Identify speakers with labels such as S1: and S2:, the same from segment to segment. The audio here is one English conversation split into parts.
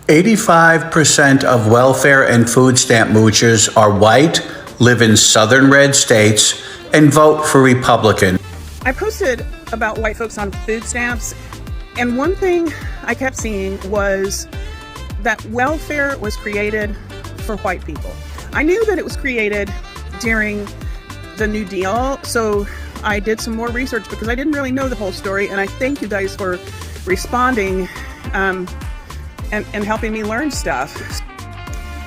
S1: 85% of welfare and food stamp moochers are white, live in southern red states, and vote for Republican.
S2: I posted about white folks on food stamps, and one thing I kept seeing was that welfare was created for white people. I knew that it was created during the New Deal, so I did some more research because I didn't really know the whole story, and I thank you guys for responding and helping me learn stuff.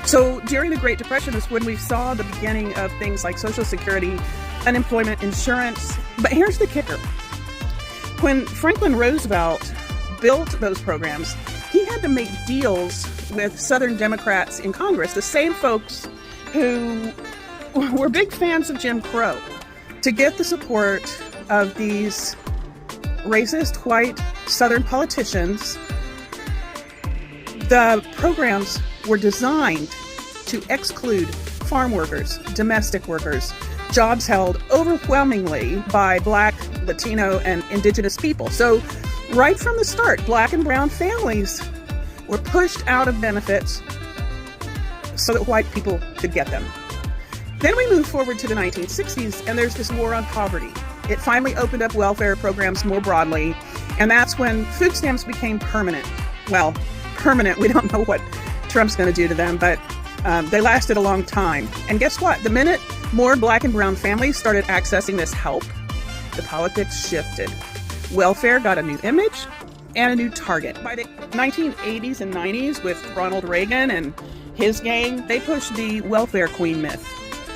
S2: So during the Great Depression is when we saw the beginning of things like Social Security, unemployment insurance. But here's the kicker. When Franklin Roosevelt built those programs, he had to make deals with Southern Democrats in Congress, the same folks who were big fans of Jim Crow, to get the support of these racist white Southern politicians. The programs were designed to exclude farm workers, domestic workers, jobs held overwhelmingly by Black, Latino, and Indigenous people. So right from the start, Black and brown families were pushed out of benefits so that white people could get them. Then we move forward to the 1960s, and there's this war on poverty. It finally opened up welfare programs more broadly, and that's when food stamps became permanent. Well, permanent, we don't know what Trump's going to do to them, but they lasted a long time. And guess what? The minute more Black and brown families started accessing this help, the politics shifted. Welfare got a new image and a new target. By the 1980s and 90s, with Ronald Reagan and his gang, they pushed the welfare queen myth.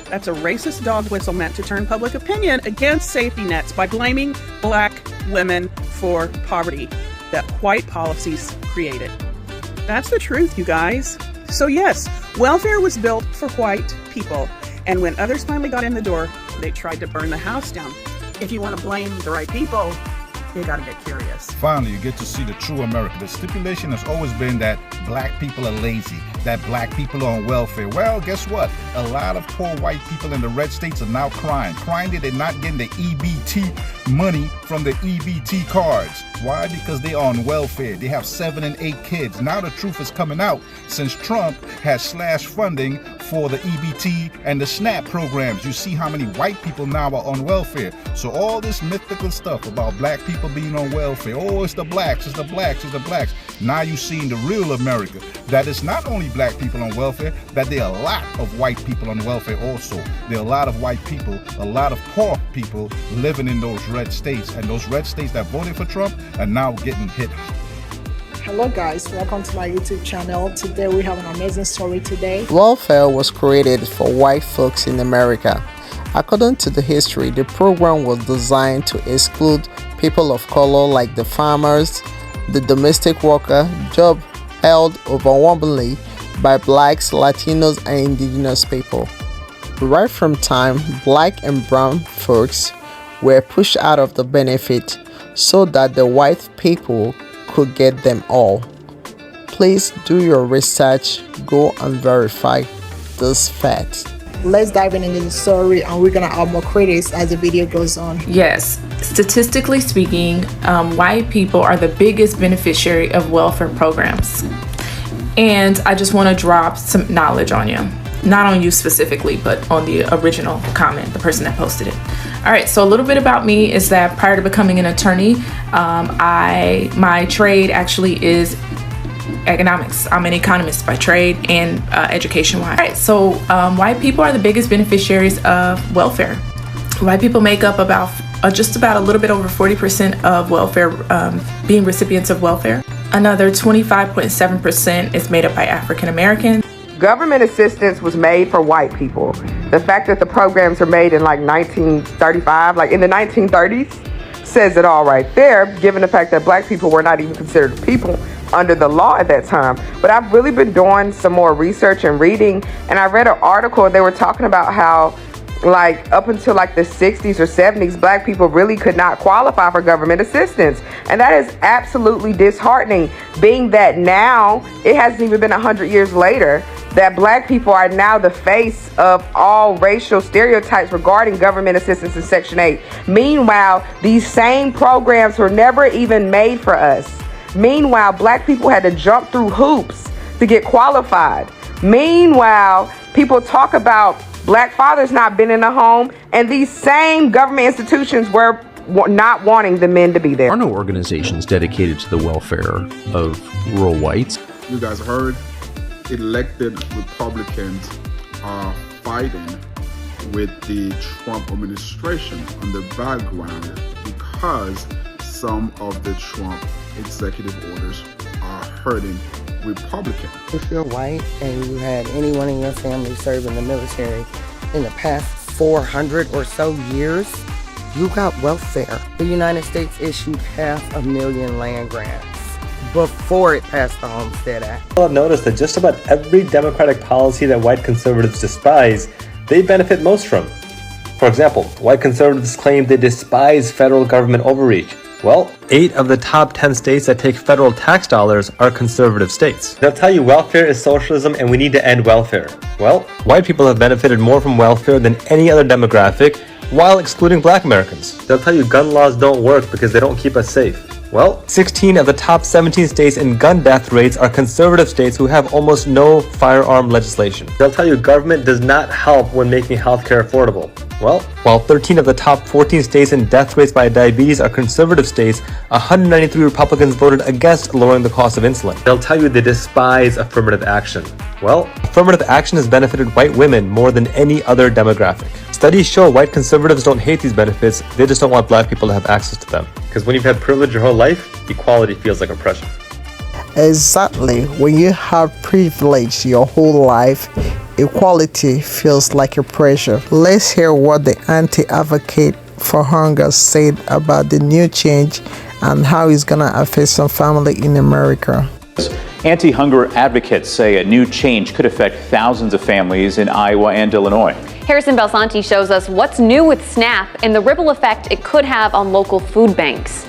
S2: That's a racist dog whistle meant to turn public opinion against safety nets by blaming Black women for poverty that white policies created. That's the truth, you guys. So yes, welfare was built for white people, and when others finally got in the door, they tried to burn the house down. If you want to blame the right people, you gotta get curious.
S3: Finally, you get to see the true America. The stipulation has always been that Black people are lazy, that Black people are on welfare. Well, guess what? A lot of poor white people in the red states are now crying that they're not getting the EBT money from the EBT cards. Why? Because they are on welfare. They have 7 and 8 kids. Now the truth is coming out since Trump has slashed funding for the EBT and the SNAP programs. You see how many white people now are on welfare. So all this mythical stuff about Black people being on welfare, oh, it's the blacks, it's the blacks, it's the blacks. Now you're seeing the real America, that it's not only Black people on welfare, that there are a lot of white people on welfare also. There are a lot of white people, a lot of poor people living in those red states, and those red states that voted for Trump are now getting hit.
S4: Hello guys, welcome to my YouTube channel. Today we have an amazing story today.
S5: Welfare was created for white folks in America. According to the history, the program was designed to exclude people of color like the farmers, the domestic worker, job held overwhelmingly by Blacks, Latinos, and Indigenous people. Right from time, Black and brown folks were pushed out of the benefit so that the white people could get them all. Please do your research, go and verify this fact.
S4: Let's dive into the story, and we're gonna add more credits as the video goes on.
S6: Yes, statistically speaking, white people are the biggest beneficiary of welfare programs. And I just want to drop some knowledge on you. Not on you specifically, but on the original comment, the person that posted it. All right, so a little bit about me is that prior to becoming an attorney, my trade actually is economics. I'm an economist by trade and education-wise. All right, so white people are the biggest beneficiaries of welfare. White people make up about just about a little bit over 40% of welfare, being recipients of welfare. Another 25.7% is made up by African Americans.
S7: Government assistance was made for white people. The fact that the programs are made in like 1935, like in the 1930s, says it all right there, given the fact that Black people were not even considered people under the law at that time. But I've really been doing some more research and reading, and I read an article and they were talking about how like up until like the 60s or 70s, Black people really could not qualify for government assistance. And that is absolutely disheartening, being that now it hasn't even been 100 years later that Black people are now the face of all racial stereotypes regarding government assistance in Section 8. Meanwhile, these same programs were never even made for us. Meanwhile, Black people had to jump through hoops to get qualified. Meanwhile, people talk about black fathers not being in the home, and these same government institutions were not wanting the men to be there.
S8: There are no organizations dedicated to the welfare of rural whites.
S9: You guys heard elected Republicans are fighting with the Trump administration on the background because some of the Trump executive orders are hurting Republicans.
S10: If you're white and you had anyone in your family serve in the military in the past 400 or so years, you got welfare. The United States issued 500,000 land grants before it passed the Homestead Act.
S11: I've noticed that just about every democratic policy that white conservatives despise, they benefit most from. For example, white conservatives claim they despise federal government overreach. Well, 8 of the top 10 states that take federal tax dollars are conservative states. They'll tell you welfare is socialism and we need to end welfare. Well, white people have benefited more from welfare than any other demographic, while excluding black Americans. They'll tell you gun laws don't work because they don't keep us safe. Well, 16 of the top 17 states in gun death rates are conservative states who have almost no firearm legislation. They'll tell you government does not help when making healthcare affordable. Well, while 13 of the top 14 states in death rates by diabetes are conservative states, 193 Republicans voted against lowering the cost of insulin. They'll tell you they despise affirmative action. Well, affirmative action has benefited white women more than any other demographic. Studies show white conservatives don't hate these benefits, they just don't want black people to have access to them. Because when you've had privilege your whole life, equality feels like oppression.
S5: Exactly. When you have privilege your whole life, equality feels like a pressure. Let's hear what the anti-advocate for hunger said about the new change and how it's gonna affect some family in America.
S12: Anti-hunger advocates say a new change could affect thousands of families in Iowa and Illinois.
S13: Harrison Belsanti shows us what's new with SNAP and the ripple effect it could have on local food banks.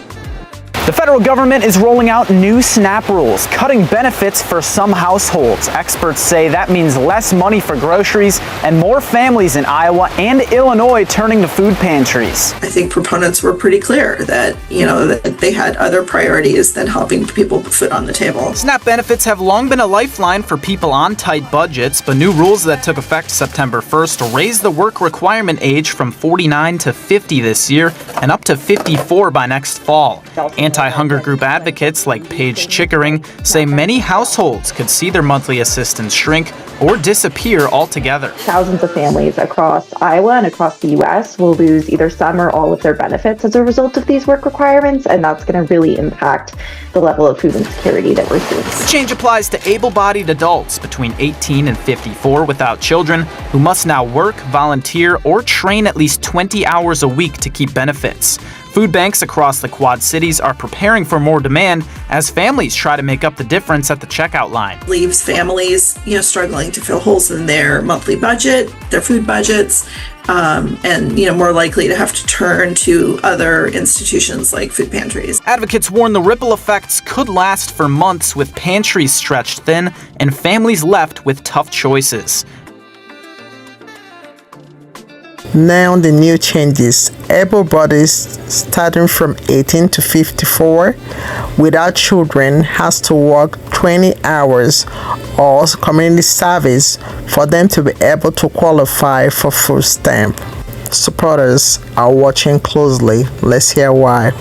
S14: The federal government is rolling out new SNAP rules, cutting benefits for some households. Experts say that means less money for groceries and more families in Iowa and Illinois turning to food pantries.
S15: I think proponents were pretty clear that, that they had other priorities than helping people put food on the table.
S14: SNAP benefits have long been a lifeline for people on tight budgets, but new rules that took effect September 1st raised the work requirement age from 49 to 50 this year and up to 54 by next fall. Anti-hunger group advocates like Paige Chickering say many households could see their monthly assistance shrink or disappear altogether.
S16: Thousands of families across Iowa and across the U.S. will lose either some or all of their benefits as a result of these work requirements, and that's going to really impact the level of food insecurity that we're seeing.
S14: The change applies to able-bodied adults between 18 and 54 without children who must now work, volunteer, or train at least 20 hours a week to keep benefits. Food banks across the Quad Cities are preparing for more demand as families try to make up the difference at the checkout line.
S15: Leaves families, struggling to fill holes in their monthly budget, their food budgets, and more likely to have to turn to other institutions like food pantries.
S14: Advocates warn the ripple effects could last for months with pantries stretched thin and families left with tough choices.
S5: Now the new changes. Able bodies starting from 18 to 54 without children has to work 20 hours or community service for them to be able to qualify for food stamp. Supporters are watching closely. Let's hear why.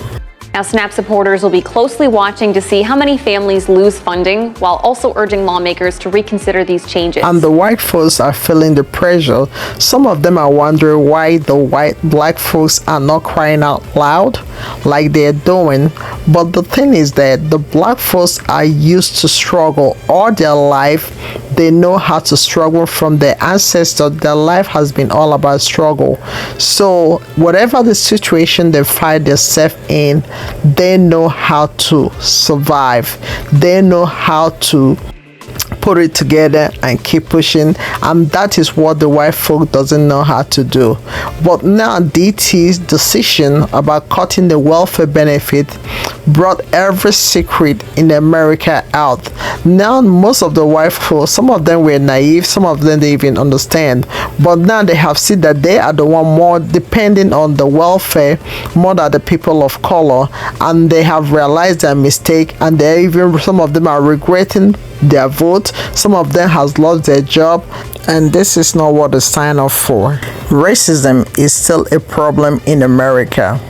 S13: Now, SNAP supporters will be closely watching to see how many families lose funding, while also urging lawmakers to reconsider these changes.
S5: And the white folks are feeling the pressure. Some of them are wondering why the black folks are not crying out loud like they're doing. But the thing is that the black folks are used to struggle all their life. They know how to struggle from their ancestors. Their life has been all about struggle. So whatever the situation they find themselves in, they know how to survive. They know how to put it together and keep pushing, and that is what the white folk doesn't know how to do. But now DT's decision about cutting the welfare benefit brought every secret in America out. Now most of the white folk, some of them were naive, some of them they even understand, but now they have seen that they are the one more depending on the welfare more than the people of color, and they have realized their mistake, and they even, some of them are regretting their vote. out. Some of them has lost their job, and this is not what they sign up for. Racism is still a problem in America,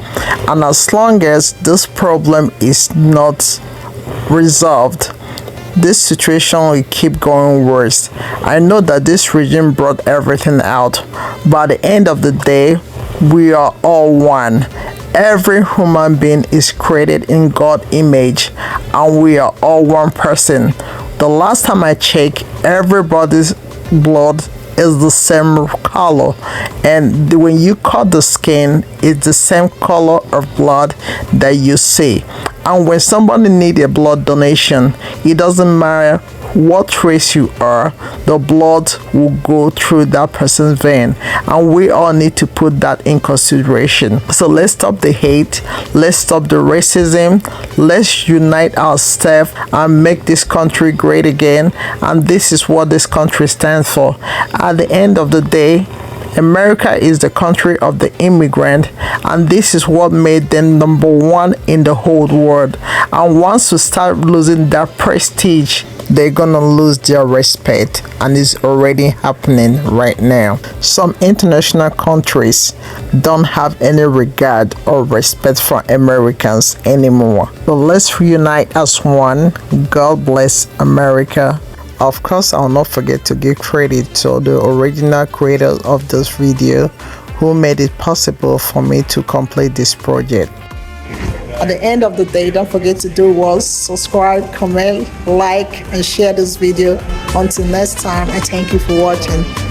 S5: and as long as this problem is not resolved, this situation will keep going worse. I know that this regime brought everything out, but at the end of the day, we are all one. Every human being is created in God's image, and we are all one person. The last time I checked, everybody's blood is the same color, and when you cut the skin, it's the same color of blood that you see. And when somebody needs a blood donation, it doesn't matter what race you are, the blood will go through that person's vein, and we all need to put that in consideration. So let's stop the hate, let's stop the racism, let's unite ourselves and make this country great again. And this is what this country stands for. At the end of the day, America is the country of the immigrant, and this is what made them number one in the whole world. And once we start losing that prestige, they're gonna lose their respect, and it's already happening right now. Some international countries don't have any regard or respect for Americans anymore. So let's reunite as one. God bless America. Of course, I'll not forget to give credit to the original creators of this video who made it possible for me to complete this project.
S4: At the end of the day, don't forget to do was subscribe, comment, like, and share this video. Until next time, I thank you for watching.